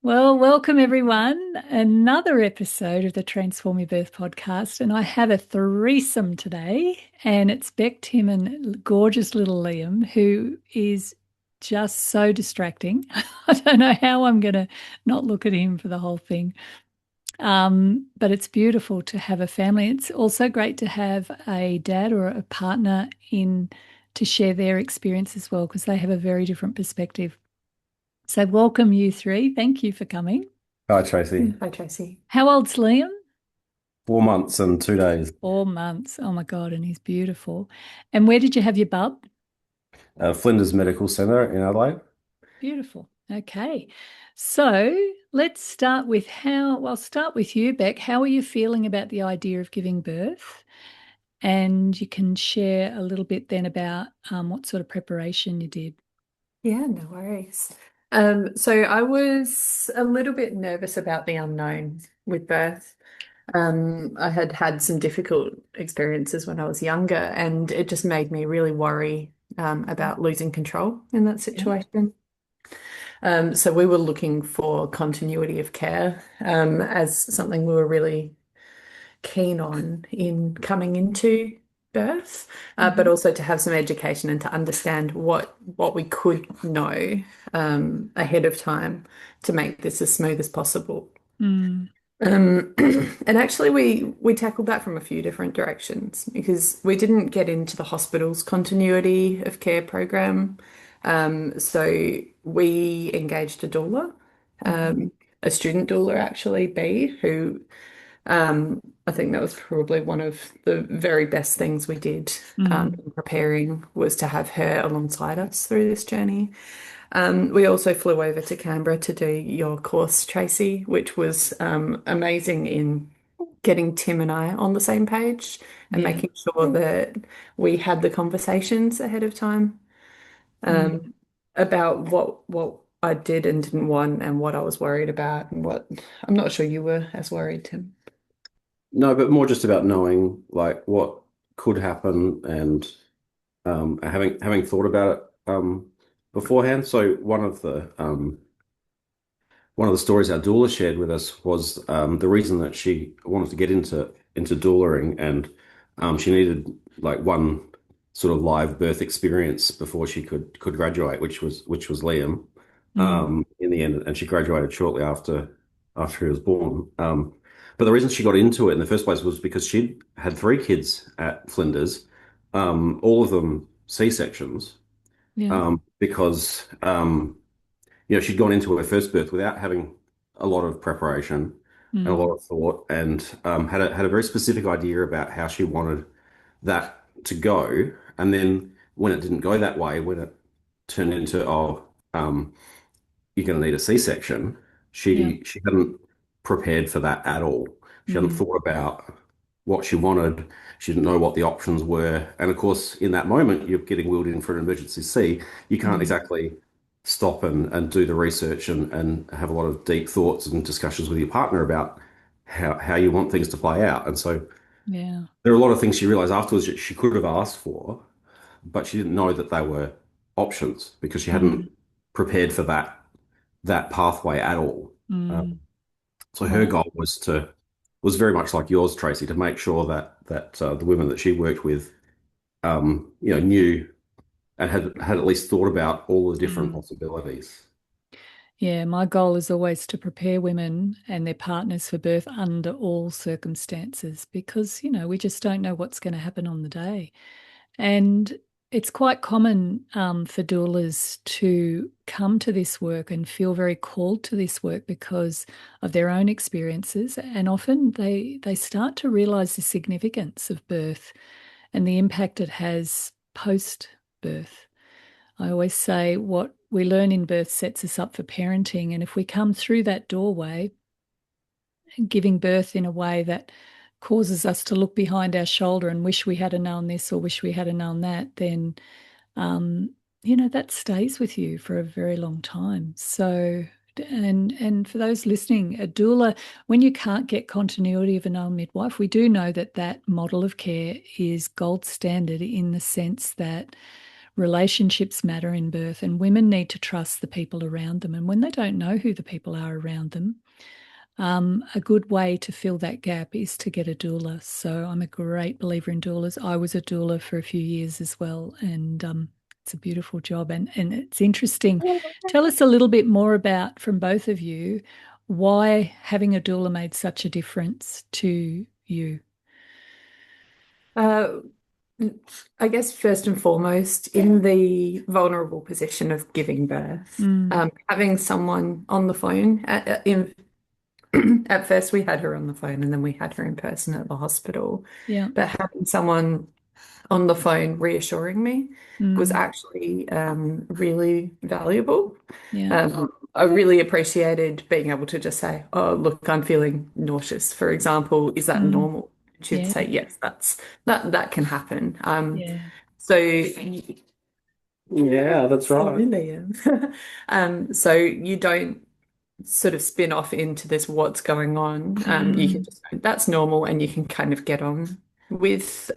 Well, welcome everyone. Another episode of the Transform Your Birth podcast. And I have a threesome today, and it's Bek, Tim, and gorgeous little Liam, who is just so distracting. I don't know how I'm going to not look at him for the whole thing. But it's beautiful to have a family. It's also great to have a dad or a partner in to share their experience as well, because they have a very different perspective. So, welcome, you three. Thank you for coming. Hi, Tracy. Hi, Tracy. How old's Liam? 4 months and 2 days. 4 months. Oh my God, and he's beautiful. And where did you have your bub? Flinders Medical Centre in Adelaide. Beautiful. Okay. So let's start with I'll start with you, Beck. How are you feeling about the idea of giving birth? And you can share a little bit then about what sort of preparation you did. Yeah, no worries. So I was a little bit nervous about the unknown with birth. I had had some difficult experiences when I was younger, and it just made me really worry about losing control in that Yeah. situation. So we were looking for continuity of care as something we were really keen on in coming into birth, but Mhm. also to have some education and to understand what we could know ahead of time to make this as smooth as possible. Mm. And actually, we tackled that from a few different directions because we didn't get into the hospital's continuity of care program. So we engaged a doula, Mhm. a student doula actually, B, who I think that was probably one of the very best things we did Mm. in preparing was to have her alongside us through this journey. We also flew over to Canberra to do your course, Tracy, which was amazing in getting Tim and I on the same page and Yeah. making sure that we had the conversations ahead of time Mm. about what I did and didn't want and what I was worried about and what I'm not sure you were as worried, Tim. No, but more just about knowing like what could happen and having thought about it beforehand. So one of the stories our doula shared with us was the reason that she wanted to get into doulaing, and she needed like one sort of live birth experience before she could graduate, which was Liam Mm. in the end, and she graduated shortly after he was born. But the reason she got into it in the first place was because she'd had three kids at Flinders, all of them C-sections, Yeah. because she'd gone into her first birth without having a lot of preparation and a lot Mm. of thought, and had a very specific idea about how she wanted that to go. And then when it didn't go that way, when it turned into, you're going to need a C-section, Yeah. she hadn't prepared for that at all. She hadn't Mm. thought about what she wanted. She didn't know what the options were. And of course, in that moment, you're getting wheeled in for an emergency C. You can't Mm. exactly stop and do the research and have a lot of deep thoughts and discussions with your partner about how you want things to play out. And so Yeah. there are a lot of things she realized afterwards that she could have asked for, but she didn't know that they were options because she hadn't Mm. prepared for that pathway at all. Mm. So her Wow. goal was very much like yours, Tracy, to make sure that the women that she worked with, knew and had at least thought about all the different Mm. possibilities. Yeah, my goal is always to prepare women and their partners for birth under all circumstances because, we just don't know what's going to happen on the day. And it's quite common for doulas to come to this work and feel very called to this work because of their own experiences. And often they start to realize the significance of birth and the impact it has post birth. I always say what we learn in birth sets us up for parenting. And if we come through that doorway, giving birth in a way that causes us to look behind our shoulder and wish we had known this or wish we had known that, then um, that stays with you for a very long time. So, and for those listening, a doula, when you can't get continuity of a known midwife, we do know that that model of care is gold standard in the sense that relationships matter in birth, and women need to trust the people around them. And when they don't know who the people are around them, a good way to fill that gap is to get a doula. So I'm a great believer in doulas. I was a doula for a few years as well, and it's a beautiful job, and it's interesting. Tell us a little bit more about, from both of you, why having a doula made such a difference to you. Uh, I guess first and foremost, in the vulnerable position of giving birth, Mm, having someone on the phone at first we had her on the phone and then we had her in person at the hospital. yeah. But having someone on the phone reassuring me was Mm, actually really valuable. yeah. I really appreciated being able to just say, "Oh, look, I'm feeling nauseous, for examul. Is that Mm, normal?" She'd yeah. say, "Yes, that can happen." Yeah. So Yeah, that's right. Liam. So you don't sort of spin off into this what's going on. You can Mm, just go, that's normal, and you can kind of get on with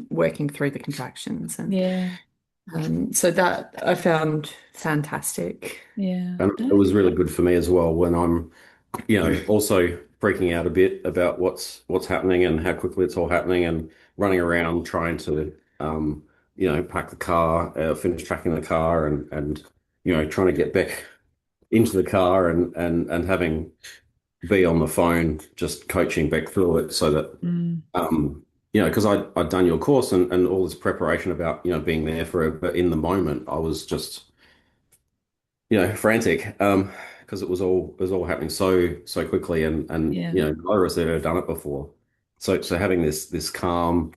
working through the contractions. And yeah. so that I found fantastic. Yeah. And it No. was really good for me as well when I'm, also freaking out a bit about what's happening and how quickly it's all happening and running around trying to, pack the car, finish packing the car and trying to get back into the car and having be on the phone, just coaching back through it so that, Mm, because I'd done your course and all this preparation about, being there for it, but in the moment I was just frantic because it was all happening so quickly and yeah. neither of us had ever done it before. So having this calm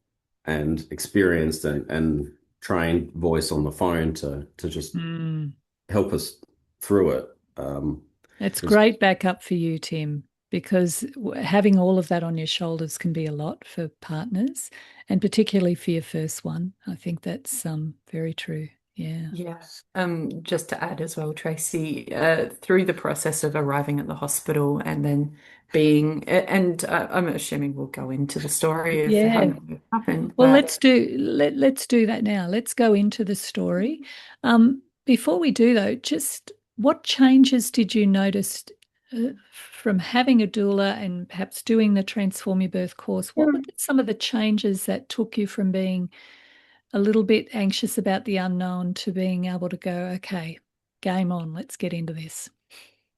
and experienced and trained voice on the phone to just Mm. help us through it It's was great backup for you, Tim, because having all of that on your shoulders can be a lot for partners, and particularly for your first one. I think that's very true. Yeah. Yeah. Just to add as well, Tracy, through the process of arriving at the hospital and then and I'm assuming we'll go into the story of how Yeah. it happened, Well, but let's do that now. Let's go into the story. Before we do though, just what changes did you notice from having a doula and perhaps doing the Transform Your Birth course? What were some of the changes that took you from being a little bit anxious about the unknown to being able to go, okay, game on, let's get into this?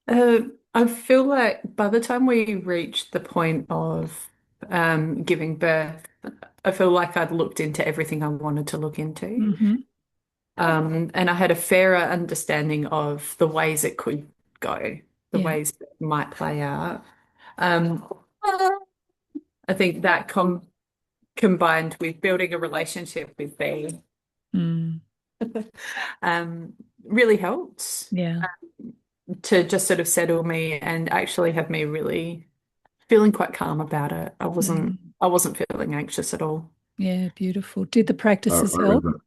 uh, I feel like by the time we reached the point of giving birth, I feel like I'd looked into everything I wanted to look into. Hmm. And I had a fairer understanding of the ways it could go, the Yeah. ways it might play out. Um, I think that combined with building a relationship with B Mm. um, really helped Yeah. to just sort of settle me and actually have me really feeling quite calm about it. Mm. I wasn't feeling anxious at all. Yeah, beautiful. Did the I practices help? remember.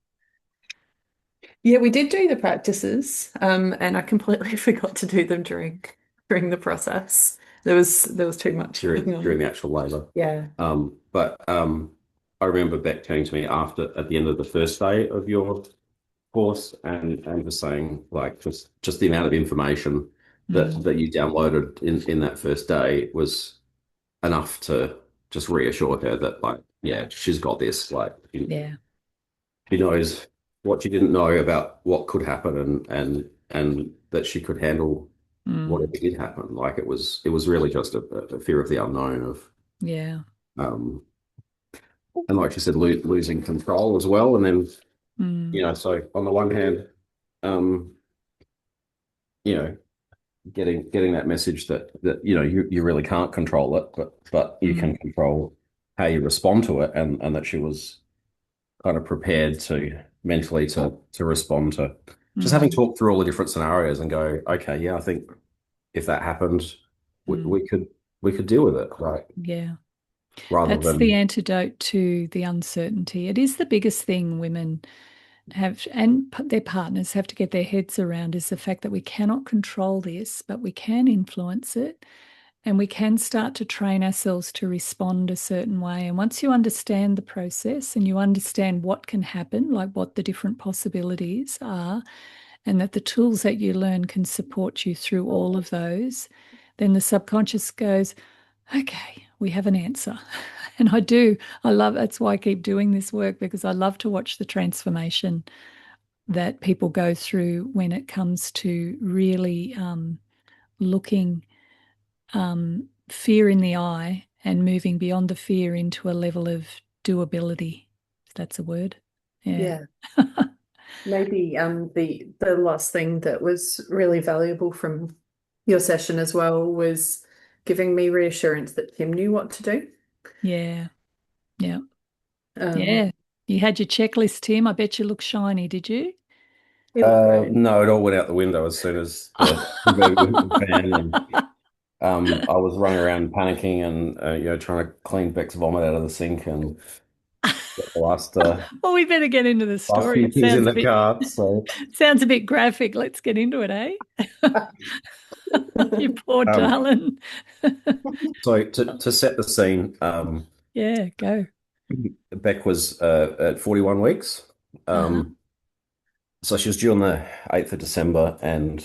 Yeah, we did do the practices, and I completely forgot to do them during the process. There was too much going during on. the actual labor. Yeah. But I remember Beck turning to me at the end of the first day of your course and just saying like just the amount of information that Mm. that you downloaded in that first day was enough to just reassure her that like yeah she's got this like Yeah. she knows what she didn't know about what could happen and that she could handle whatever Mm. did happen like it was really just a fear of the unknown of Yeah. um and like you said losing control as well and then Mm. so on the one hand um you know getting that message that you really can't control it, but you can Mm. control how you respond to it, and that she was kind of prepared to mentally to respond to just having Mm. talked through all the different scenarios and go, okay, yeah, I think if that happened, we, Mm. we could deal with it, right? Yeah. Rather That's the than antidote to the uncertainty. It is the biggest thing women have, and their partners have to get their heads around, is the fact that we cannot control this, but we can influence it. and we can start to train ourselves to respond a certain way. And once you understand the process and you understand what can happen, like what the different possibilities are, and that the tools that you learn can support you through all of those, then the subconscious goes, okay, we have an answer. And I love, that's why I keep doing this work, because I love to watch the transformation that people go through when it comes to really looking fear in the eye and moving beyond the fear into a level of doability, if that's a word. Yeah. Yeah. Maybe the last thing that was really valuable from your session as well was giving me reassurance that Tim knew what to do. Yeah. Yeah. Um, Yeah. You had your checklist, Tim. I bet you look shiny, did you? it looked great. No, it all went out the window as soon as the convertible hit the fan, and I was running around panicking and trying to clean Beck's vomit out of the sink and get the Well, we better get into the last story. few It things in the cart. So, sounds a bit graphic. Let's get into it, eh? You poor um, darling. to set the scene, Yeah, go. Beck was at 41 weeks. Uh-huh. So she was due on the 8th of December, and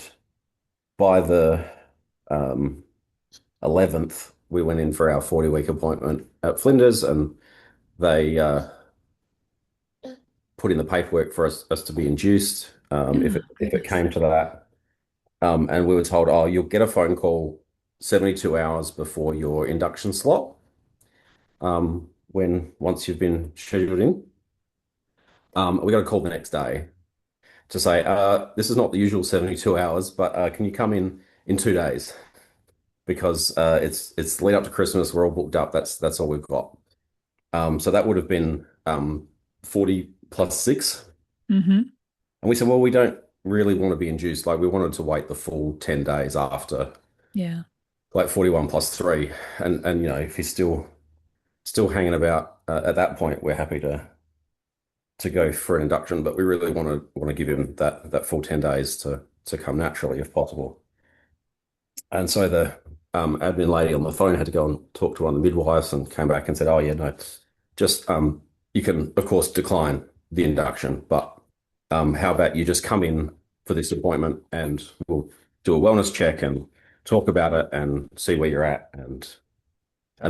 by the um, 11th, we went in for our 40-week appointment at Flinders, and they put in the paperwork for us to be induced if Oh, it goodness. came to that. And we were told, oh, you'll get a phone call 72 hours before your induction slot when once you've been scheduled in. We got a call the next day to say, this is not the usual 72 hours, but can you come in 2 days? Because it's the lead up to Christmas. We're all booked up. That's all we've got. So that would have been 40 plus 6. Mm-hmm. And we said, well, we don't really want to be induced. Like we wanted to wait the full 10 days after, Yeah. like 41 plus 3. And if he's still hanging about at that point, we're happy to go for an induction, but we really want to give him that full 10 days to come naturally if possible. And so the admin lady on the phone had to go and talk to one of the midwives and came back and said, oh, yeah, no, just you can, of course, decline the induction, but how about you just come in for this appointment and we'll do a wellness check and talk about it and see where you're at. And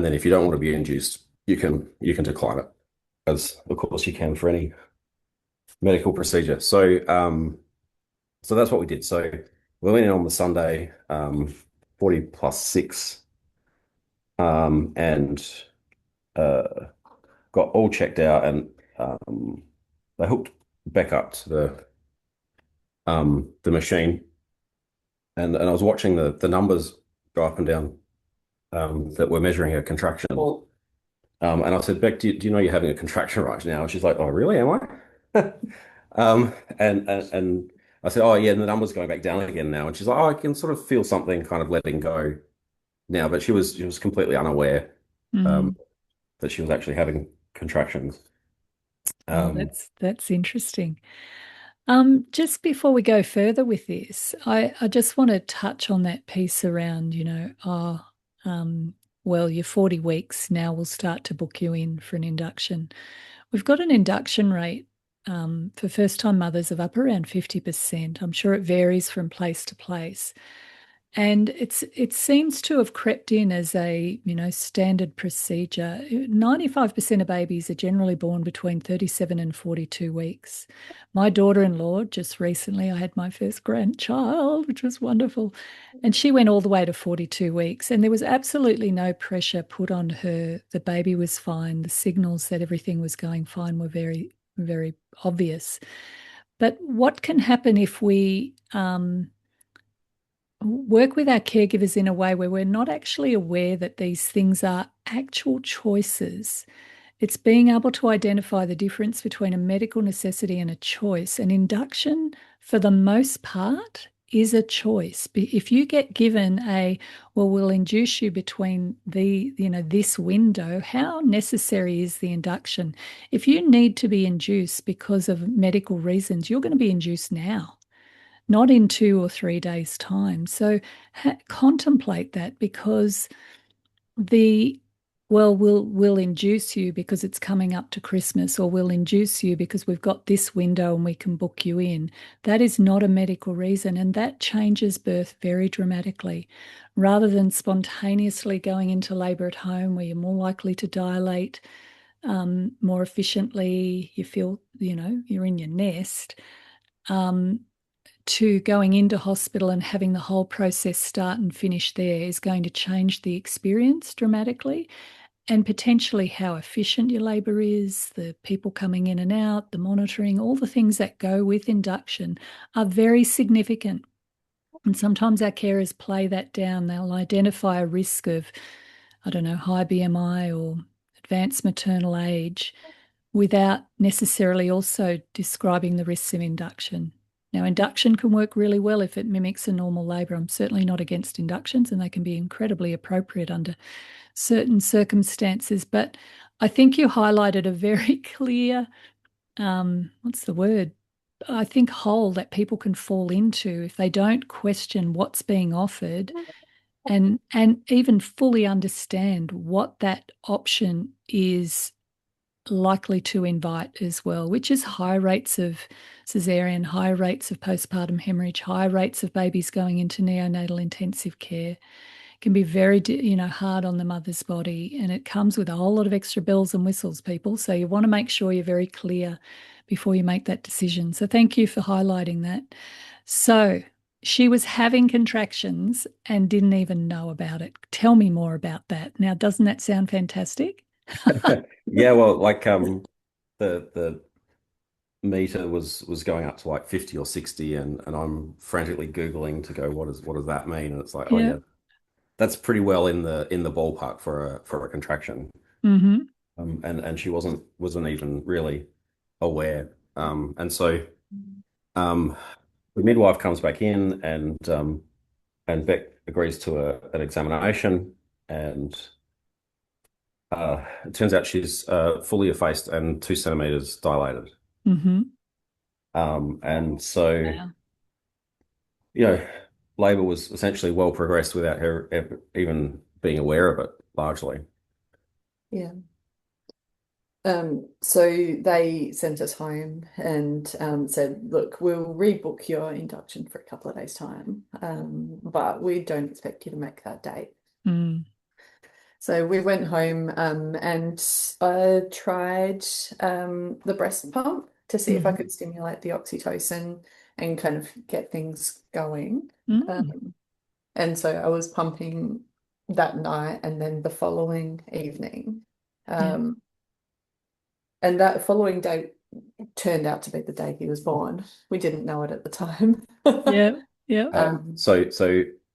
then if you don't want to be induced, you can decline it, as of course you can for any medical procedure. So that's what we did. So we went in on the Sunday, 40 plus 6, and uh, got all checked out, and they hooked back up to the machine, and I was watching the numbers go up and down that were measuring her contraction. And I said, Beck, do you know you're having a contraction right now? And she's like, oh, really? Am I? And I said, oh, yeah, and the number's going back down again now. And she's like, oh, I can sort of feel something kind of letting go now. But she was completely unaware Mm. um, that she was actually having contractions. Oh, Um, that's interesting. Just before we go further with this, I just want to touch on that piece around, um, well, you're 40 weeks, now we'll start to book you in for an induction. We've got an induction rate for first-time mothers of up around 50%. I'm sure it varies from place to place. And it seems to have crept in as a, standard procedure. 95% of babies are generally born between 37 and 42 weeks. My daughter-in-law, just recently, I had my first grandchild, which was wonderful. And she went all the way to 42 weeks. And there was absolutely no pressure put on her. The baby was fine. The signals that everything was going fine were very, very obvious. But what can happen if we work with our caregivers in a way where we're not actually aware that these things are actual choices? It's being able to identify the difference between a medical necessity and a choice. An induction, for the most part, is a choice. If you get given well, we'll induce you between this window, how necessary is the induction? If you need to be induced because of medical reasons, you're going to be induced now. not in 2 or 3 days' time. So contemplate that, because the well, we'll induce you because it's coming up to Christmas, or we'll induce you because we've got this window and we can book you in. That is not a medical reason, and that changes birth very dramatically. Rather than spontaneously going into labour at home, where you're more likely to dilate more efficiently, you feel, you're in your nest, to going into hospital and having the whole process start and finish there is going to change the experience dramatically, and potentially how efficient your labour is, the people coming in and out, the monitoring, all the things that go with induction are very significant. And sometimes our carers play that down. They'll identify a risk of, I don't know, high BMI or advanced maternal age without necessarily also describing the risks of induction. Now, induction can work really well if it mimics a normal labour. I'm certainly not against inductions, and they can be incredibly appropriate under certain circumstances. But I think you highlighted a very clear, what's the word? I think hole that people can fall into if they don't question what's being offered, and even fully understand what that option is likely to invite as well, which is high rates of cesarean, high rates of postpartum hemorrhage, high rates of babies going into neonatal intensive care. It can be very, hard on the mother's body, and it comes with a whole lot of extra bells and whistles, people. So you want to make sure you're very clear before you make that decision. So thank you for highlighting that. So she was having contractions and didn't even know about it. Tell me more about that. Now, doesn't that sound fantastic? Yeah, well, like the meter was going up to like 50 or 60, and I'm frantically Googling to go, what does that mean? And it's like, oh Yeah. yeah, that's pretty well in the ballpark for a contraction. Mm-hmm. And she wasn't even really aware. And so um the midwife comes back in, and Beck agrees to an examination, and it turns out she's fully effaced and 2 centimeters dilated. Mm-hmm. And so, Wow. you know, labor was essentially well progressed without her even being aware of it, largely. Yeah. So they sent us home and said, look, we'll rebook your induction for a couple of days' time, but we don't expect you to make that date. Mm. So we went home and I tried the breast pump to see if I Mm-hmm. could stimulate the oxytocin and kind of get things going. Mm. And so I was pumping that night and then the following evening. Yeah. Um, and that following day turned out to be the day he was born. We didn't know it at the time. Yeah. Yeah. So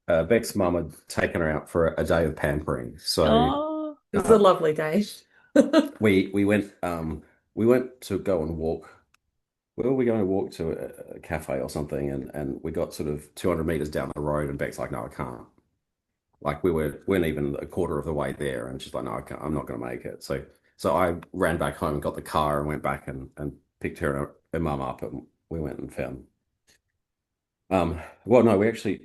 Beck's mum had taken her out for a day of pampering. So Oh. It was a uh, lovely day. we went to go and walk. Where were we going to walk to a cafe or something? And we got sort of 200 meters down the road, and Beck's like, no, I can't. Like weren't even a quarter of the way there, and she's like, no, I can't, I'm not going to make it. So I ran back home, got the car, and went back and picked her mum up, and we went and found. Well, no, we actually,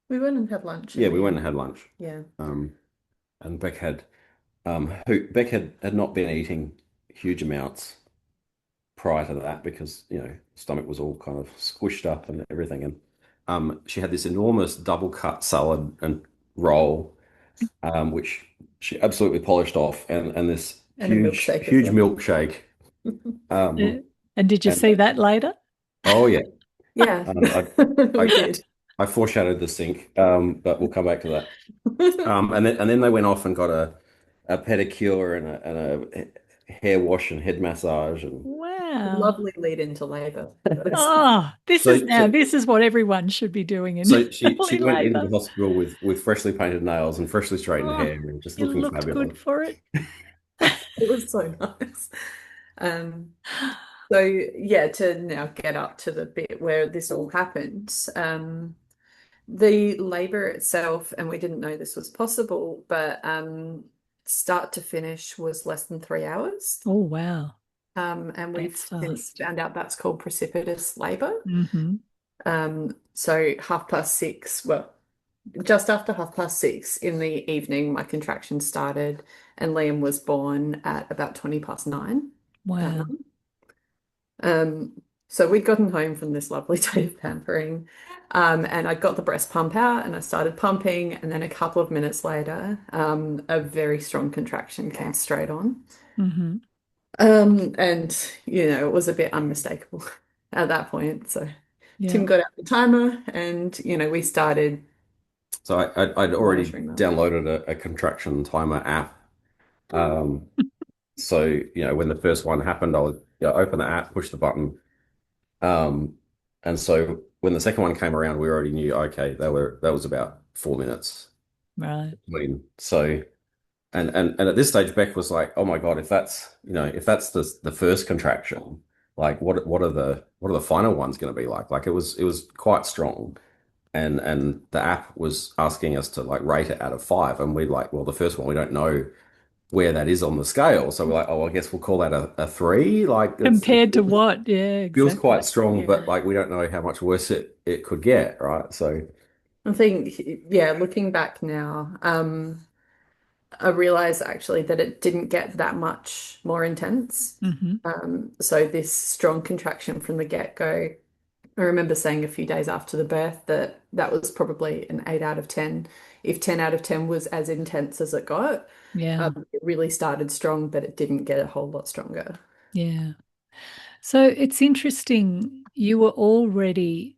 We went and had lunch yeah, in we the went end. and had lunch. Yeah. And Beck had not been eating huge amounts prior to that, because stomach was all kind of squished up and everything, and she had this enormous double cut salad and roll, which she absolutely polished off, and this And a huge milkshake as huge well. milkshake. Yeah. um And did you and see that later? oh yeah. Yeah, um I we I, did. I foreshadowed the sink, but we'll come back to that. And then they went off and got a pedicure and a hair wash and head massage. And Wow. Lovely lead into labor. Oh, so so this is what everyone should be doing in so she early went into the labor. hospital with freshly painted nails and freshly straightened Oh, hair, and just you looking looked good fabulous. for it. It was so nice. Um, so yeah, to now get up to the bit where this all happened. The labor itself, and we didn't know this was possible, but start to finish was less than 3 hours. Oh, wow. And we've That's since fast. found out that's called precipitous labor. Mm-hmm. So 6:30, well, just after 6:30 in the evening, my contractions started, and Liam was born at about 9:20 that Wow. night. So we'd gotten home from this lovely day of pampering, and I got the breast pump out and I started pumping, and then a couple of minutes later, a very strong contraction came straight on. Hmm. And it was a bit unmistakable at that point. So Yeah. Tim got out the timer and we started So I'd already monitoring them. downloaded a contraction timer app. Um, so when the first one happened, I would open the app, push the button, and so when the second one came around, we already knew okay, that was about 4 minutes Right. between. So and at this stage, Beck was like, "Oh my God, if that's the first contraction, like what are the final ones going to be like?" Like it was quite strong, and the app was asking us to like rate it out of five, and we're like, "Well, the first one we don't know where that is on the scale, so we're like, oh, I guess we'll call that a three." Like it Compared to what? Yeah, feels exactly. quite strong, Yeah. but like we don't know how much worse it could get, right? So I think, yeah, looking back now, I realized actually that it didn't get that much more intense. Hmm. So this strong contraction from the get-go, I remember saying a few days after the birth that that was probably an 8 out of 10. If 10 out of 10 was as intense as it got, Yeah. it really started strong, but it didn't get a whole lot stronger. Yeah. So it's interesting. You were already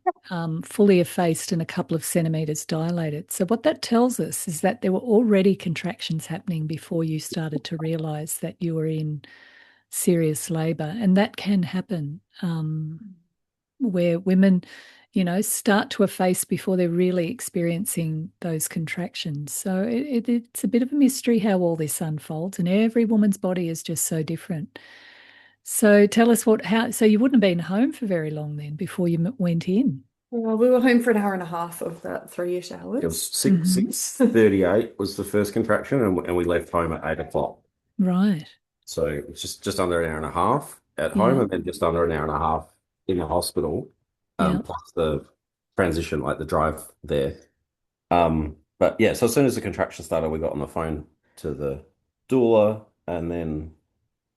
fully effaced and a couple of centimeters dilated. So what that tells us is that there were already contractions happening before you started to realize that you were in serious labor, and that can happen. Where women, start to efface before they're really experiencing those contractions. So it's a bit of a mystery how all this unfolds, and every woman's body is just so different. So tell us so you wouldn't have been home for very long then before you went in. Well, we were home for an hour and a half of that 3-ish it was hours. six Hmm. 6:38 was the first contraction, and we left home at 8 o'clock. Right. So it's just under an hour and a half at home, Yeah. and then just under an hour and a half in the hospital, Yeah. plus the transition, like the drive there. But yeah, so as soon as the contraction started, we got on the phone to the doula and then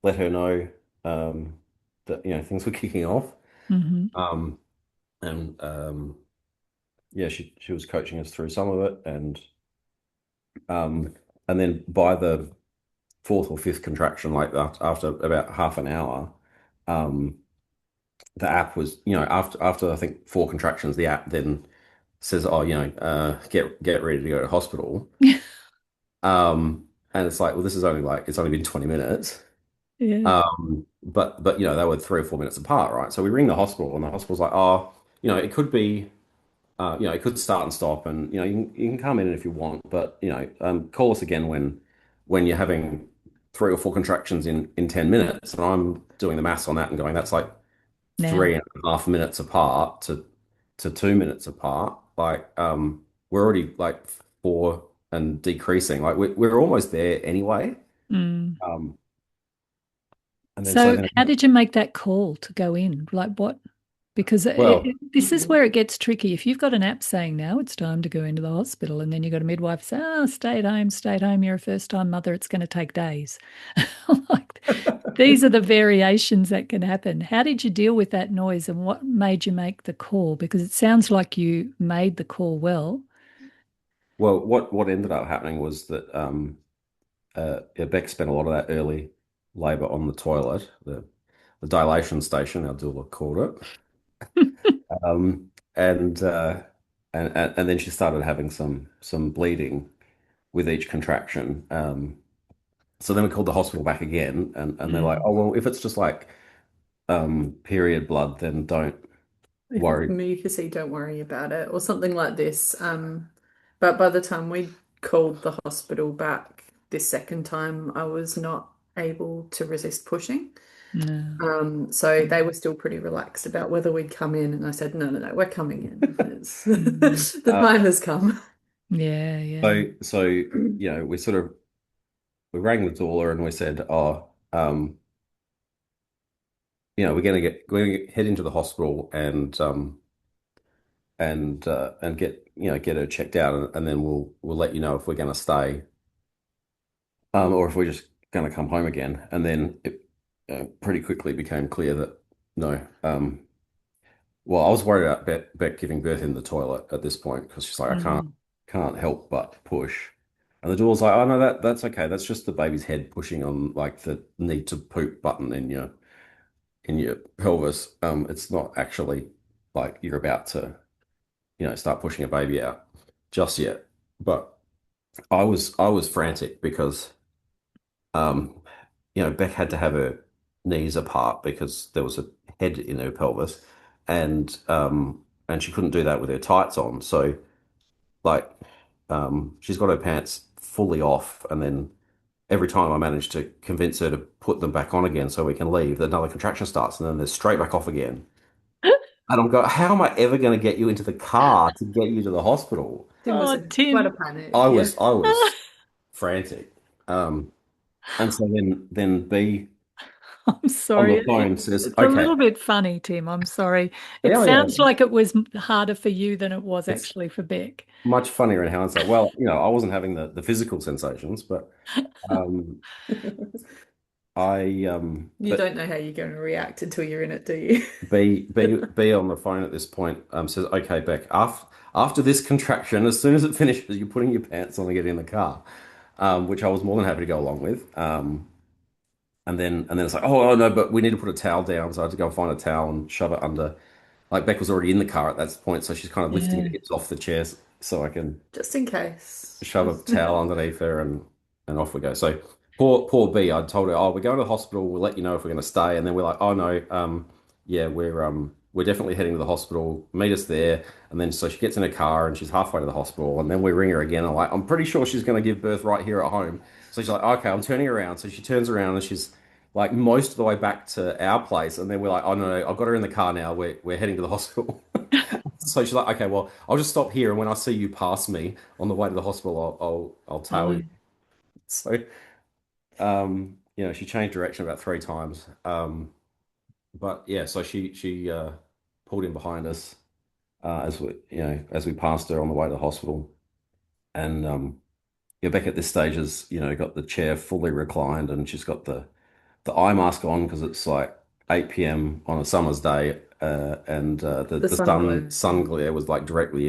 let her know that things were kicking off. Hmm. Um, and yeah, she was coaching us through some of it, um, and then by the fourth or fifth contraction, like that, after about half an hour, um, the app was, after I think four contractions, the app then says, "Oh, get ready to go to hospital." And it's like, well, this is only like it's only been 20 minutes. Yeah. But they were 3 or 4 minutes apart, right? So we ring the hospital, and the hospital's like, "Oh, it could be, it could start and stop, and you can come in if you want, but call us again when you're having three or four contractions in 10 minutes." And I'm doing the maths on that and going, that's like three Now. and a half minutes apart to 2 minutes apart. Like, we're already like four and decreasing. Like we're almost there anyway. Mm. Um, and then so So then, how did you make that call to go in? Like what? Because well, this is where it gets tricky. If you've got an app saying now it's time to go into the hospital, and then you've got a midwife say, "Oh, stay at home, stay at home. You're a first-time mother. It's going to take days." Like, these are the variations that can happen. How did you deal with that noise, and what made you make the call? Because it sounds like you made the call well. what ended up happening was that yeah, Beck spent a lot of that early labor on the toilet, the dilation station, our doula called it. Um, and, uh, and then she started having some bleeding with each contraction. So then we called the hospital back again, and they're like, Mm. "Oh well, if it's just like period blood, then don't If it's worry." mucusy, don't worry about it, or something like this. But by the time we called the hospital back this second time, I was not able to resist pushing. No. So they were still pretty relaxed about whether we'd come in, and I said, no, no, no, we're coming in. Mm. The Uh, time has come. Yeah, yeah. so we rang the doula and we said, "Oh, we're gonna head into the hospital, and and get her checked out, and then we'll let you know if we're going to stay, or if we're just going to come home again. And then it pretty quickly became clear that no. Well, I was worried about Beck giving birth in the toilet at this point because she's like, I can't Mm. can't help but push. And the door's like, oh no, that's okay. That's just the baby's head pushing on like the need to poop button in your pelvis. It's not actually like you're about to, start pushing a baby out just yet. But I was frantic because um, Beck had to have her knees apart because there was a head in her pelvis, and she couldn't do that with her tights on. So like, she's got her pants fully off, and then every time I manage to convince her to put them back on again so we can leave, another contraction starts, and then they're straight back off again. And I'm going, how am I ever going to get you into the car to get you to the hospital? Tim was Oh, in quite a Tim. panic. I Yeah. was I was frantic. Um, and so then B I'm on the sorry. phone says, It's a okay, little bit funny, Tim. I'm sorry. It yeah, yeah, sounds like it was harder for you than it was it's actually for Beck. much funnier in hindsight. Well, I wasn't having the physical sensations, but um, You but don't know how you're going to react until you're in it, do you? B on the phone at this point says, okay, Beck, after this contraction, as soon as it finishes, you're putting your pants on and getting in the car, which I was more than happy to go along with. And then it's like, oh no, but we need to put a towel down. So I had to go find a towel and shove it under. Like Beck was already in the car at that point, so she's kind of lifting her Yeah. hips off the chairs so I can Just in case. shove a towel underneath her, and off we go. So poor B, I told her, oh, we're going to the hospital. We'll let you know if we're going to stay. And then we're like, oh no, yeah, we're definitely heading to the hospital. Meet us there. And then so she gets in her car and she's halfway to the hospital. And then we ring her again. I'm like, I'm pretty sure she's going to give birth right here at home. So she's like, okay, I'm turning around. So she turns around and she's like most of the way back to our place. And then we're like, oh no, I've got her in the car now. We're heading to the hospital. So she's like, okay, well, I'll just stop here, and when I see you pass me on the way to the hospital, I'll tail you. Oh, So, she changed direction about 3 times. But yeah, so she pulled in behind us as we passed her on the way to the hospital, and back at this stage has got the chair fully reclined, and she's got the eye mask on because it's like 8 p.m. on a summer's day, and the The the sun sun glow. glare was like directly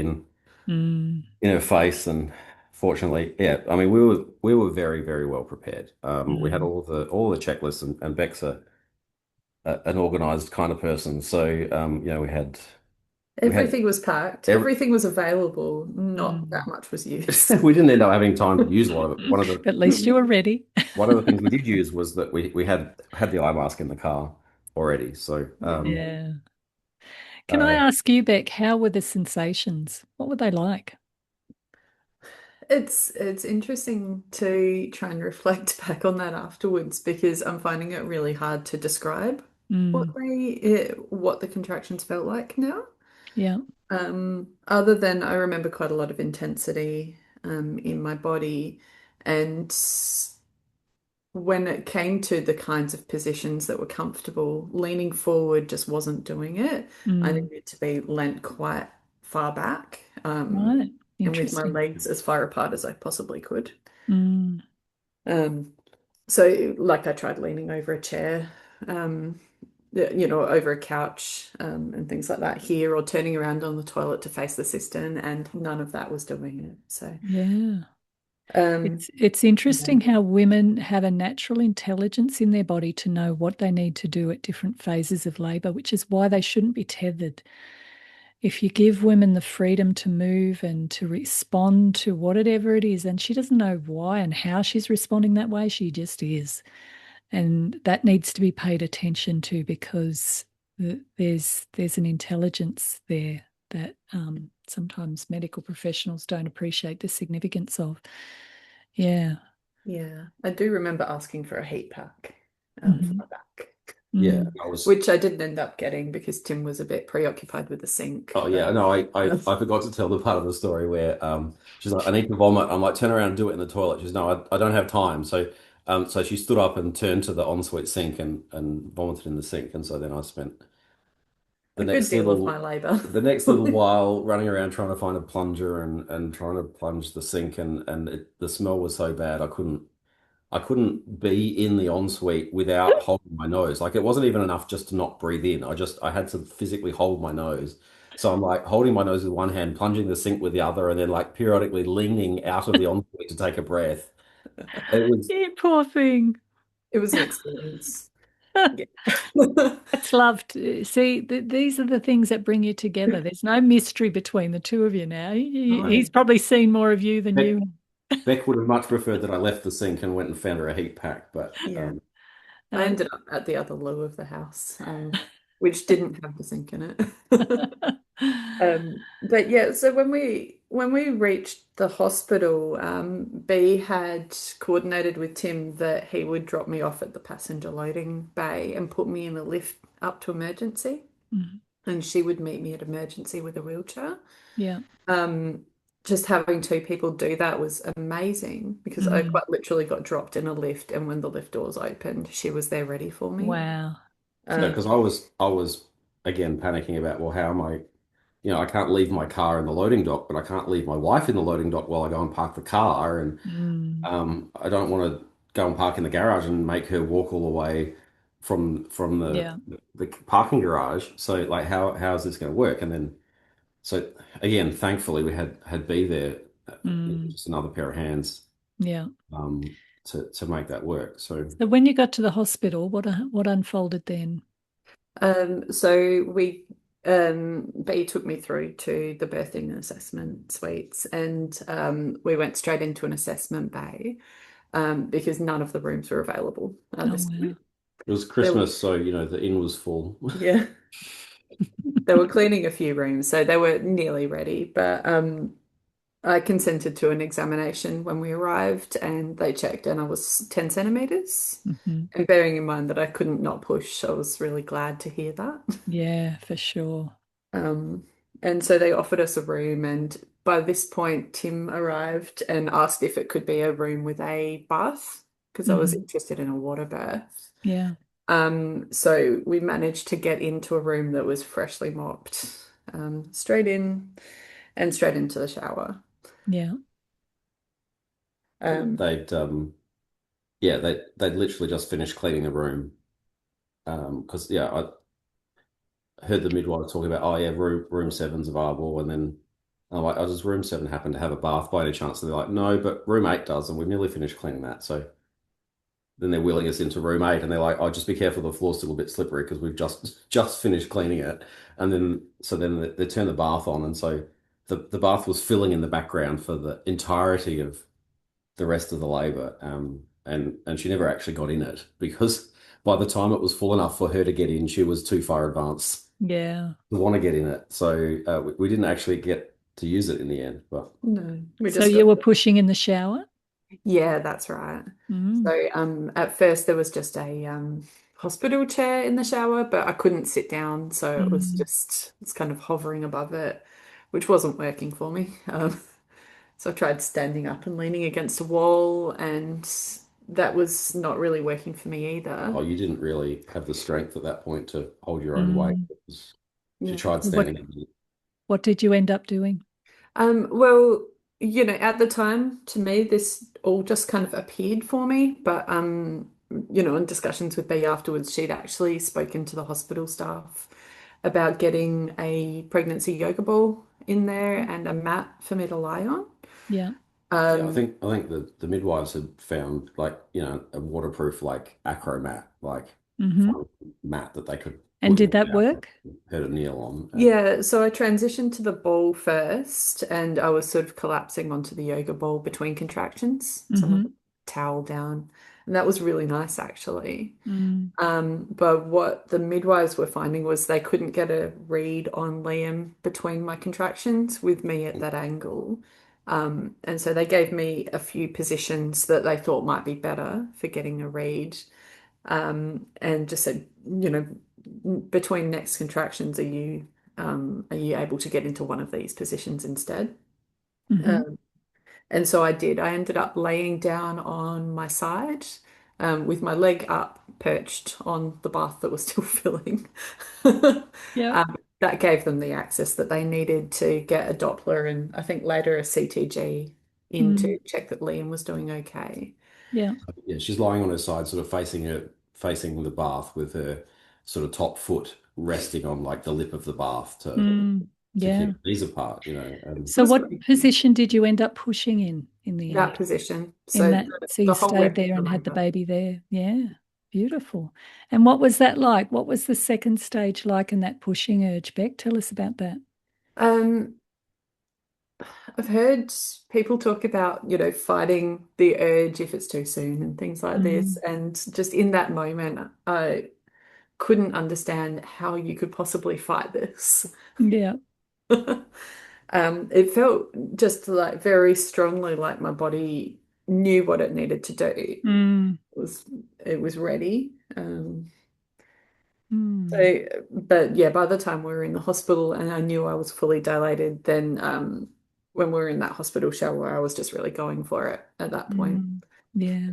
mm, in her face. And fortunately, yeah, I mean, we were very, very well prepared. We had mm. all the checklists, and Beck's an organized kind of person, so we had Everything was packed. every Everything was available. Not that Mm. much was used. we didn't end up having time to use a lot of it. One of the At least you were ready. one of the things we did use was that we had the eye mask in the car already. So Yeah. Yeah. Can I uh, ask you, Beck, how were the sensations? What were they like? It's interesting to try and reflect back on that afterwards because I'm finding it really hard to describe Mm, what the contractions felt like now. yeah. Other than I remember quite a lot of intensity in my body, and when it came to the kinds of positions that were comfortable, leaning forward just wasn't doing it. I Mm, needed to be leant quite far back, right. and with my Interesting. legs as far apart as I possibly could. Mm, Um, so like I tried leaning over a chair, um, over a couch, and things like that here, or turning around on the toilet to face the cistern, and none of that was doing it. So, yeah. um, It's yeah, interesting how women have a natural intelligence in their body to know what they need to do at different phases of labor, which is why they shouldn't be tethered. If you give women the freedom to move and to respond to whatever it is, and she doesn't know why and how she's responding that way, she just is. And that needs to be paid attention to because there's an intelligence there that sometimes medical professionals don't appreciate the significance of. Yeah. yeah, I do remember asking for a heat pack, for Mhm. my back, yeah, Mm. I was. which I didn't end up getting because Tim was a bit preoccupied with the sink. Oh yeah, no, I forgot to tell the part of the story where she's like, I need to vomit. I'm like, turn around and do it in the toilet. She's no, I don't have time. So she stood up and turned to the ensuite sink and vomited in the sink. And so then I spent the A good next deal of my little labor. the next little while running around trying to find a plunger and trying to plunge the sink and the smell was so bad I couldn't be in the ensuite without holding my nose. Like it wasn't even enough just to not breathe in. I had to physically hold my nose. So I'm like holding my nose with one hand, plunging the sink with the other, and then like periodically leaning out of the ensuite to take a breath. It was You poor thing. It was an experience. Yeah. That's loved. See, these are the things that bring you together. There's no mystery between the two of you now. no. He's probably seen more of you than Beck, you. Beck would have much preferred that I left the sink and went and found her a heat pack, but Yeah. I Uh, ended up at the other loo of the house, which didn't have the sink in it. But yeah, so when we reached the hospital, B had coordinated with Tim that he would drop me off at the passenger loading bay and put me in a lift up to emergency, mm, and she would meet me at emergency with a wheelchair. yeah. Um, just having two people do that was amazing because I Mm, quite literally got dropped in a lift, and when the lift doors opened, she was there ready for me. wow. yeah, Um, because I was again panicking about, well, how am I, I can't leave my car in the loading dock, but I can't leave my wife in the loading dock while I go and park the car, and Mm, I don't want to go and park in the garage and make her walk all the way from yeah. the parking garage. So like, how is this going to work? And then so again, thankfully we had B there, Mm, just another pair of hands yeah. to make that work. So So when you got to the hospital, what unfolded then? so B took me through to the birthing assessment suites, and we went straight into an assessment bay because none of the rooms were available at Oh this wow. point. it was There, Christmas, so the inn was full. yeah, they were cleaning a few rooms, so they were nearly ready, but I consented to an examination when we arrived, and they checked, and I was 10 centimeters. Hmm. And bearing in mind that I couldn't not push, I was really glad to hear that. Yeah, for sure. Um, and so they offered us a room, and by this point, Tim arrived and asked if it could be a room with a bath because I was Hmm. interested in a water birth. Yeah, So we managed to get into a room that was freshly mopped, straight in and straight into the shower. yeah. Um, They'd yeah, they'd literally just finished cleaning the room. Because yeah, I heard the midwife talking about, oh yeah, room seven's available, and then I'm like, oh, does room seven happen to have a bath by any chance? And they're like, no, but room eight does, and we nearly finished cleaning that. So then they're wheeling us into room eight, and they're like, oh, just be careful, the floor's still a bit slippery because we've just finished cleaning it. And then they turn the bath on, and so the bath was filling in the background for the entirety of the rest of the labor. And she never actually got in it because by the time it was full enough for her to get in, she was too far advanced Yeah. to want to get in it. So we didn't actually get to use it in the end. But no, we So just you got. were pushing in the shower? Yeah, that's right. Mm. So at first there was just a hospital chair in the shower, but I couldn't sit down, so Mm. it's kind of hovering above it, which wasn't working for me. So I tried standing up and leaning against a wall, and that was not really working for me either. oh, you didn't really have the strength at that point to hold your own weight. Mm. She Yeah. tried What standing up. what did you end up doing? Well, at the time, to me, this all just kind of appeared for me. But in discussions with B afterwards, she'd actually spoken to the hospital staff about getting a pregnancy yoga ball in there and a mat for me to lie on. Yeah. Yeah, I Um, think I think the midwives had found like a waterproof like acro mat, like Hmm. foam mat that they could And put did in that the shower, work? her to kneel on, and yeah, so I transitioned to the ball first, and I was sort of collapsing onto the yoga ball between contractions. So I'm Hmm. a towel down, and that was really nice actually. Mm. But what the midwives were finding was they couldn't get a read on Liam between my contractions with me at that angle. And so they gave me a few positions that they thought might be better for getting a read. And just said, between next contractions, are you able to get into one of these positions instead? Hmm. Um, and so I did. I ended up laying down on my side, with my leg up, perched on the bath that was still filling. Yeah. that gave them the access that they needed to get a Doppler and I think later a CTG in Mm, to check that Liam was doing okay. yeah. Yeah, she's lying on her side, sort of facing the bath with her sort of top foot resting on like the lip of the bath Mm, to yeah. keep these apart, you know. It So was what pretty good, position did you end up pushing in the that end? position. In So that, so you the whole stayed rectal there and had the labor. baby there. Yeah. Beautiful. And what was that like? What was the second stage like in that pushing urge, Beck? Tell us about that. Um, I've heard people talk about, fighting the urge if it's too soon and things like this. Mm, And just in that moment, I couldn't understand how you could possibly fight this. yeah. It felt just like very strongly like my body knew what it needed to do. Mm, Was it was ready. mm, So, but yeah, by the time we were in the hospital and I knew I was fully dilated, then when we were in that hospital shower, I was just really going for it at that point. mm. Yeah.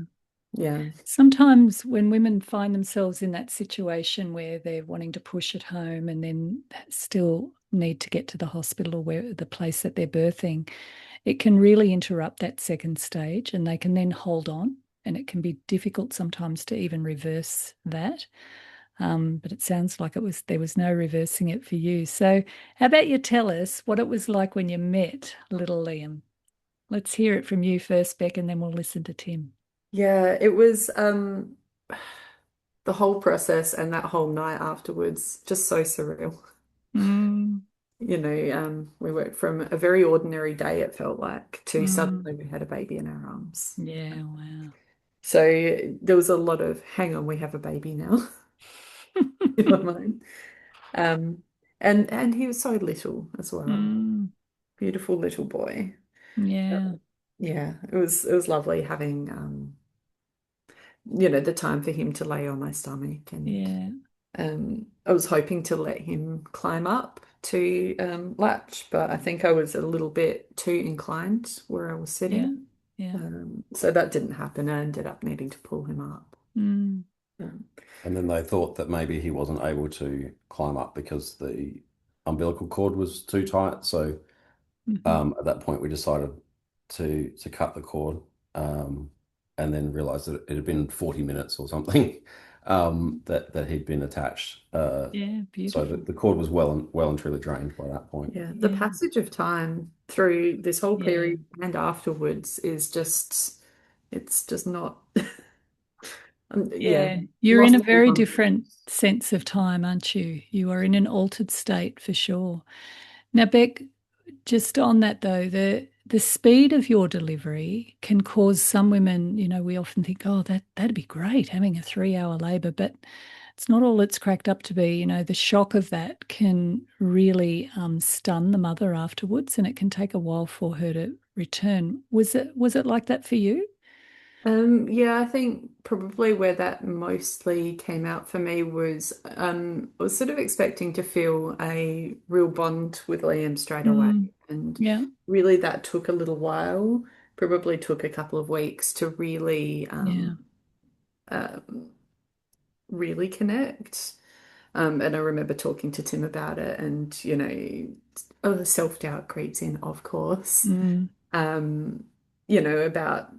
Yeah. Sometimes when women find themselves in that situation where they're wanting to push at home and then still need to get to the hospital or where the place that they're birthing, it can really interrupt that second stage and they can then hold on. And it can be difficult sometimes to even reverse that. But it sounds like there was no reversing it for you. So how about you tell us what it was like when you met little Liam? Let's hear it from you first, Beck, and then we'll listen to Tim. Yeah, it was the whole process and that whole night afterwards just so surreal. Mm, We went from a very ordinary day, it felt like, to mm. suddenly we had a baby in our arms. Yeah, wow. So there was a lot of, hang on, we have a baby now in my mind. Um, and he was so little as well. Mm, Beautiful little boy. yeah, Yeah, it was lovely having the time for him to lay on my stomach and yeah, I was hoping to let him climb up to latch, but I think I was a little bit too inclined where I was yeah, sitting. yeah. So that didn't happen. I ended up needing to pull him up. Mm, Um, And then they thought that maybe he wasn't able to climb up because the umbilical cord was too tight. So mhm. at that point, we decided to cut the cord, and then realized that it had been 40 minutes or something that he'd been attached. Yeah, So beautiful. the cord was well and truly drained by that point. yeah, the Yeah, passage of time through this whole yeah, period and afterwards is it's just not, yeah, yeah. You're in lost a all very different context. sense of time, aren't you? You are in an altered state for sure. Now, Beck, just on that though, the speed of your delivery can cause some women, we often think, oh, that'd be great having a 3 hour labor, but it's not all it's cracked up to be. The shock of that can really stun the mother afterwards, and it can take a while for her to return. Was it like that for you? Yeah, I think probably where that mostly came out for me was I was sort of expecting to feel a real bond with Liam straight away. Mm, And yeah, really that took a little while, probably took a couple of weeks to really yeah, um really connect. And I remember talking to Tim about it and, oh, self-doubt creeps in, of course. mm, Um, about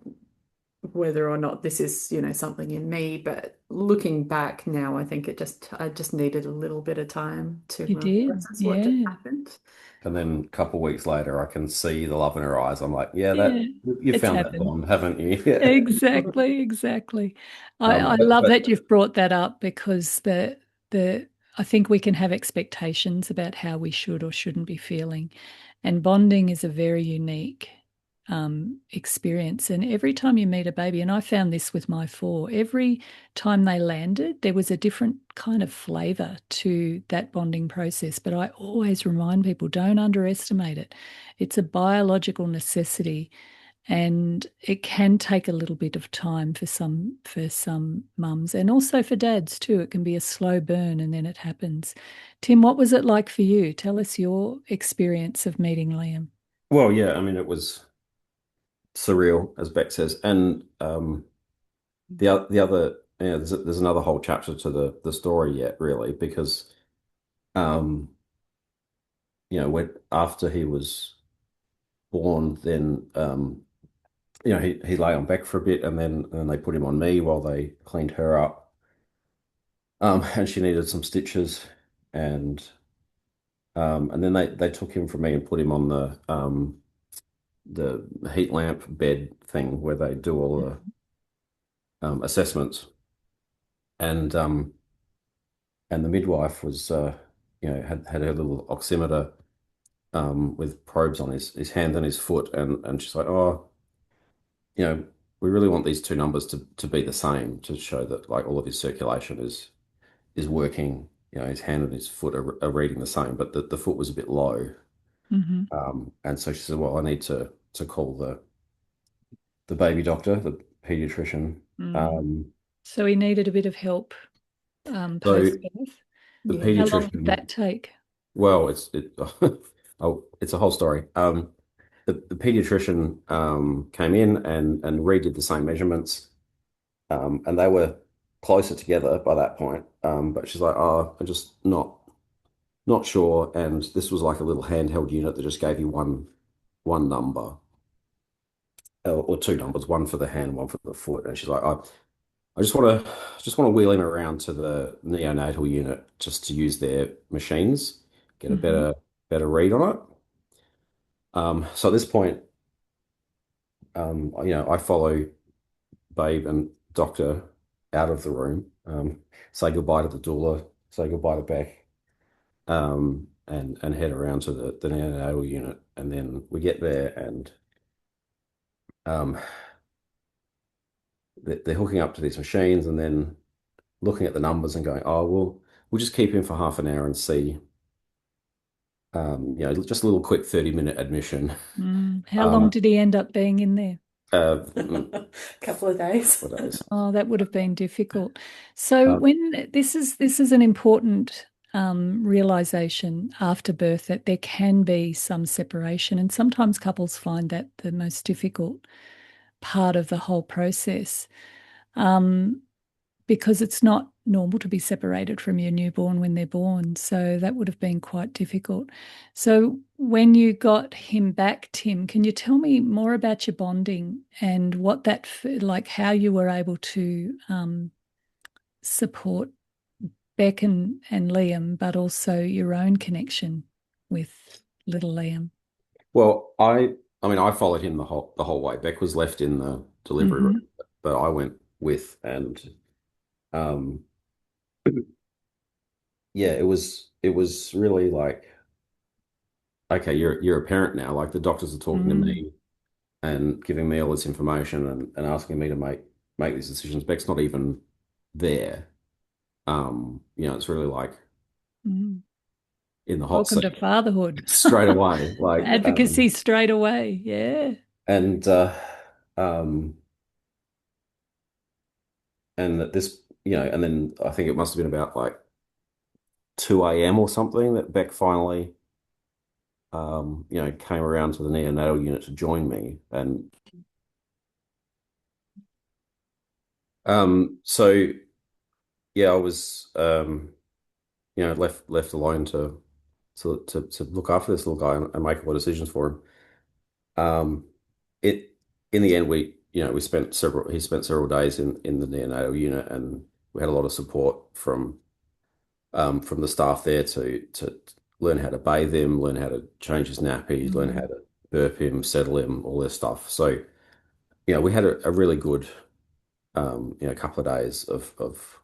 whether or not this is, something in me. But looking back now, I think I just needed a little bit of time to you did. process what just Yeah, happened. And then a couple of weeks later, I can see the love in her eyes. I'm like, yeah, yeah, that you it's found that happened. bond, haven't you? Yeah. Exactly, exactly. I But, love but that you've brought that up because the I think we can have expectations about how we should or shouldn't be feeling. And bonding is a very unique experience. And every time you meet a baby, and I found this with my four, every time they landed, there was a different kind of flavor to that bonding process. But I always remind people, don't underestimate it. It's a biological necessity and it can take a little bit of time for some mums and also for dads too. It can be a slow burn and then it happens. Tim, what was it like for you? Tell us your experience of meeting Liam. well, yeah, I mean, it was surreal, as Beck says, and the other, there's another whole chapter to the story yet, really, because um, when after he was born, then he lay on Beck for a bit, and then they put him on me while they cleaned her up. And she needed some stitches, and and then they took him from me and put him on the heat lamp bed thing where they do all the assessments, and and the midwife was had her little oximeter with probes on his hand and his foot, and she's like, oh, we really want these two numbers to be the same to show that like all of his circulation is working. His hand and his foot are reading the same, but the foot was a bit low. Hmm. And so she said, well, I need to call the baby doctor, the pediatrician. Mm. Um, So he needed a bit of help so post-birth. the Yeah. How long did pediatrician, that take? well, oh, it's a whole story. The pediatrician came in and redid the same measurements, and they were closer together by that point. But she's like, oh, I'm just not sure. And this was like a little handheld unit that just gave you one number, or two numbers, one for the hand, one for the foot. And she's like, I just want to wheel him around to the neonatal unit just to use their machines, get a Hmm. better read on it. So at this point, I follow Babe and Doctor out of the room, say goodbye to the doula, say goodbye to Beck, and head around to the neonatal unit. And then we get there, and um, they're hooking up to these machines, and then looking at the numbers and going, oh, we'll just keep him for half an hour and see. Just a little quick 30-minute admission. Mm. How long Um, did he end up being in there? Couple of days. what days? Oh, that would have been difficult. So Um, when this is an important realization after birth that there can be some separation, and sometimes couples find that the most difficult part of the whole process. Um, because it's not normal to be separated from your newborn when they're born. So that would have been quite difficult. So when you got him back, Tim, can you tell me more about your bonding and what like how you were able to support Beck and Liam, but also your own connection with little Liam? well, I mean, I followed him the whole way. Beck was left in the delivery room, Hmm. but I went with, and um, yeah, it was really like, okay, you're a parent now. Like the doctors are talking to Mm. me and giving me all this information and asking me to make these decisions. Beck's not even there. It's really like Mm. in the hot Welcome seat to fatherhood. straight away. Like, Advocacy straight away. Yeah. and um, and at this, and then I think it must have been about like 2 a.m. or something that Beck finally, came around to the neonatal unit to join me. And so yeah, I was, left alone to look after this little guy and make all the decisions for him. Um, it in the end, we he spent several days in the neonatal unit, and we had a lot of support from the staff there to learn how to bathe him, learn how to change his nappy, learn how Mm. to burp him, settle him, all this stuff. So, we had a really good, couple of days of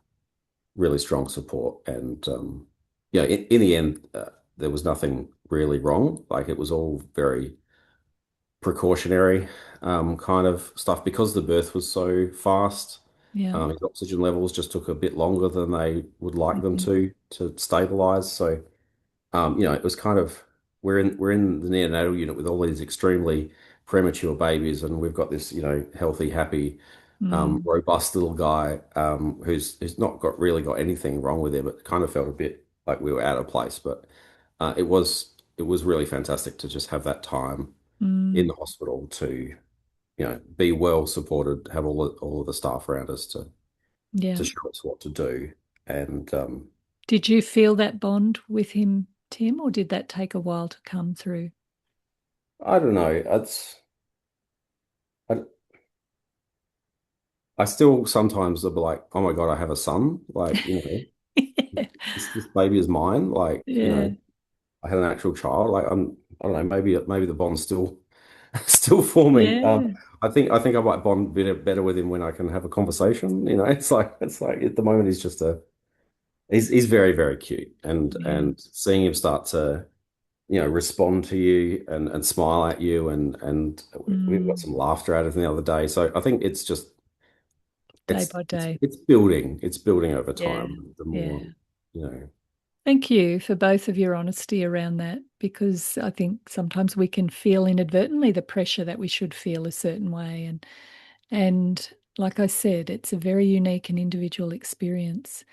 really strong support. And, in the end, there was nothing really wrong. Like it was all very precautionary, kind of stuff because the birth was so fast. Yeah. His oxygen levels just took a bit longer than they would like them Mhm. to stabilize. So, it was kind of we're in the neonatal unit with all these extremely premature babies, and we've got this, healthy, happy, Mm. robust little guy, who's not got anything wrong with him, but kind of felt a bit like we were out of place. But it was really fantastic to just have that time in Mm. the hospital to, be well supported, have all of the staff around us Yeah. to show us what to do, and Did you feel that bond with him Tim, or did that take a while to come through? I don't know. I, I still sometimes will be like, oh my God, I have a son. Like, this baby is mine. Like, Yeah, I had an actual child. Like, I don't know, maybe the bond's still still forming. yeah, I think I might bond better with him when I can have a conversation. It's like at the moment he's very, very cute, and yeah. seeing him start to respond to you and smile at you, and we've got Mm, some laughter out of him the other day. So I think it's just day it's by it's day. it's building. It's building over Yeah, time. The more, yeah. you know. Thank you for both of your honesty around that, because I think sometimes we can feel inadvertently the pressure that we should feel a certain way. And like I said, it's a very unique and individual experience.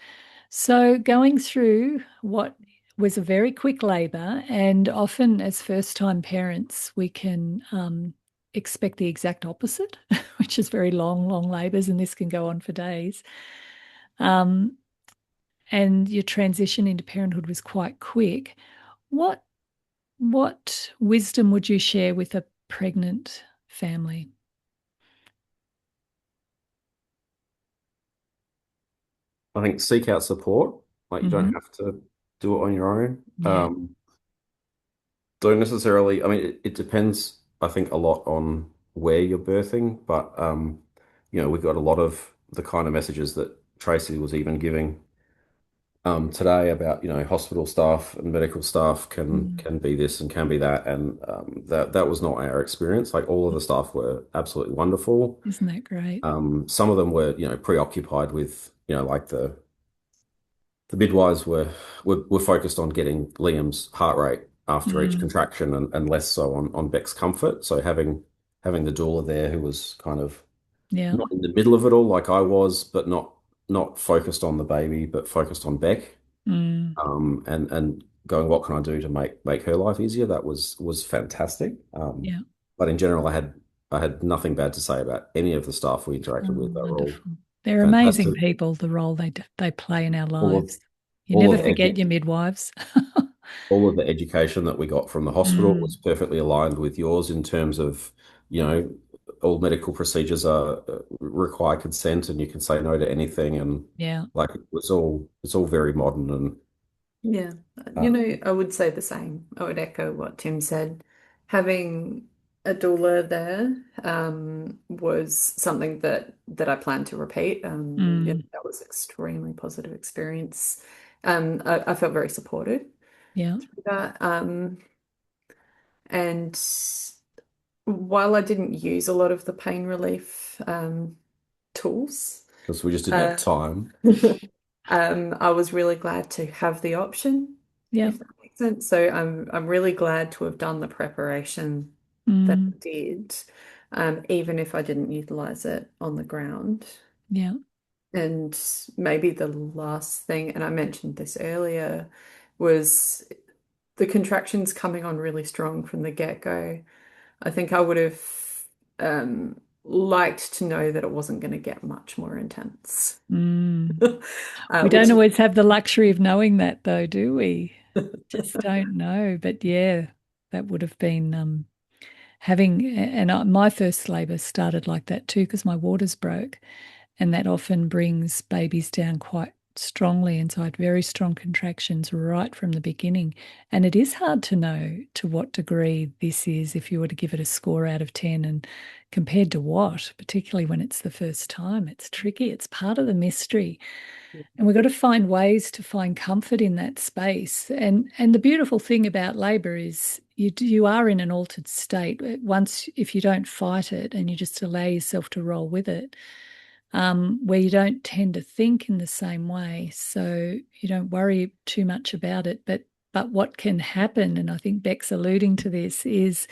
So going through what was a very quick labour, and often as first-time parents, we can expect the exact opposite, which is very long, long labours, and this can go on for days. Um, and your transition into parenthood was quite quick. What what wisdom would you share with a pregnant family? I think seek out support. Like, you don't Hmm. have to do it on your own. Yeah. Don't necessarily. I mean, it depends. I think a lot on where you're birthing, but we got a lot of the kind of messages that Tracy was even giving today about hospital staff and medical staff can Mm. can be this and can be that, and that was not our experience. Like, all of the staff were absolutely wonderful. Isn't that great? Some of them were preoccupied with like the midwives were focused on getting Liam's heart rate after each Mm. contraction, and less so on Beck's comfort. So having the doula there who was kind of Yeah. not in the middle of it all like I was, but not focused on the baby, but focused on Beck. Mm. And going, what can I do to make her life easier? That was fantastic. Yeah. But in general, I had nothing bad to say about any of the staff we interacted Oh, with. They were all wonderful. They're amazing fantastic. people, the role they play in our All of lives. You all never of the forget your midwives. all of the education that we got from the hospital was Mm. perfectly aligned with yours in terms of, you know, all medical procedures are require consent, and you can say no to anything, and Yeah. like it's all very modern, and Yeah, uh, I would say the same. I would echo what Tim said. Having a doula there was something that I plan to repeat. Mm. That was extremely positive experience. I felt very supported Yeah. through that. And while I didn't use a lot of the pain relief tools, because we just didn't have uh, time. I was really glad to have the option, Yeah. if that makes sense. So I'm really glad to have done the preparation that Mm. I did, even if I didn't utilize it on the ground. Yeah. And maybe the last thing, and I mentioned this earlier, was the contractions coming on really strong from the get-go. I think I would have liked to know that it wasn't going to get much more intense. Mm. We don't Which is always have the luxury of knowing that, though, do we? Just don't know. But yeah, that would have been my first labour started like that too, because my waters broke, and that often brings babies down quite strongly. And so I had very strong contractions right from the beginning. And it is hard to know to what degree this is if you were to give it a score out of 10, and compared to what, particularly when it's the first time. It's tricky. It's part of the mystery. And we've got to find ways to find comfort in that space. And the beautiful thing about labor is you are in an altered state. Once, if you don't fight it and you just allow yourself to roll with it, where you don't tend to think in the same way. So you don't worry too much about it. But what can happen, and I think Beck's alluding to this, is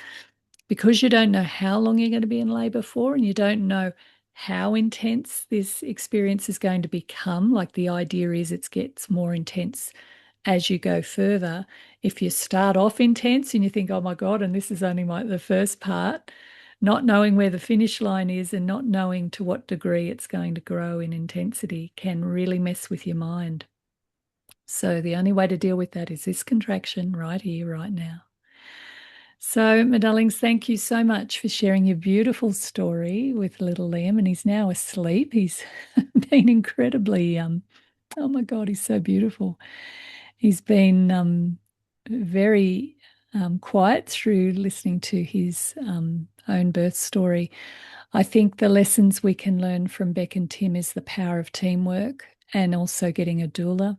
because you don't know how long you're going to be in labor for, and you don't know how intense this experience is going to become. Like, the idea is it gets more intense as you go further. If you start off intense and you think, oh my God, and this is only the first part, not knowing where the finish line is and not knowing to what degree it's going to grow in intensity can really mess with your mind. So the only way to deal with that is this contraction right here, right now. So, my darlings, thank you so much for sharing your beautiful story with little Liam. And he's now asleep. He's been incredibly, oh my God, he's so beautiful. He's been very quiet through listening to his own birth story. I think the lessons we can learn from Bek and Tim is the power of teamwork and also getting a doula.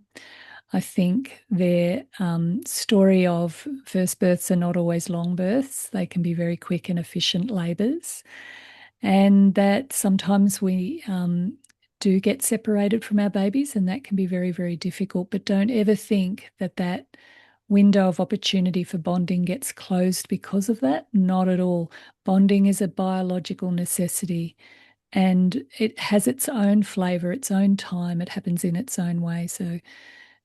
I think their story of first births are not always long births. They can be very quick and efficient labours. And that sometimes we do get separated from our babies, and that can be very, very difficult. But don't ever think that that window of opportunity for bonding gets closed because of that. Not at all. Bonding is a biological necessity, and it has its own flavour, its own time. It happens in its own way. So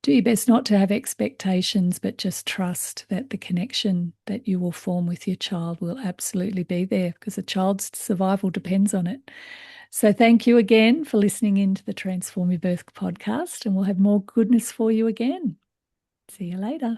do your best not to have expectations, but just trust that the connection that you will form with your child will absolutely be there, because a child's survival depends on it. So thank you again for listening in to the Transform Your Birth podcast, and we'll have more goodness for you again. See you later.